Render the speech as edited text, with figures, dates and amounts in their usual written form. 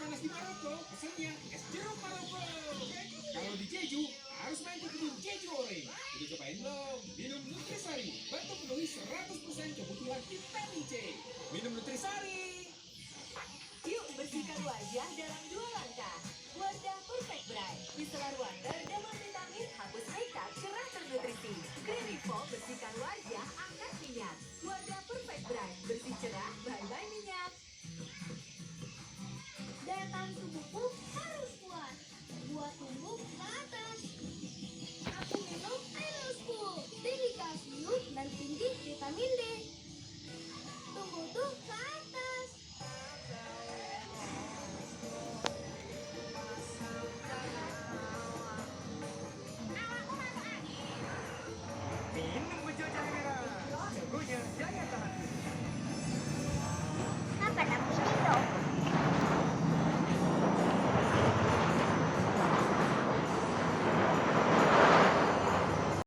panas di Maroko, pesannya es jeruk Maroko. Kalau di Jeju, harus main ke kebun Jeju Orange. Udah cobain belum? Minum Nutrisari, bantu penuhi 100% kebutuhan vitamin C.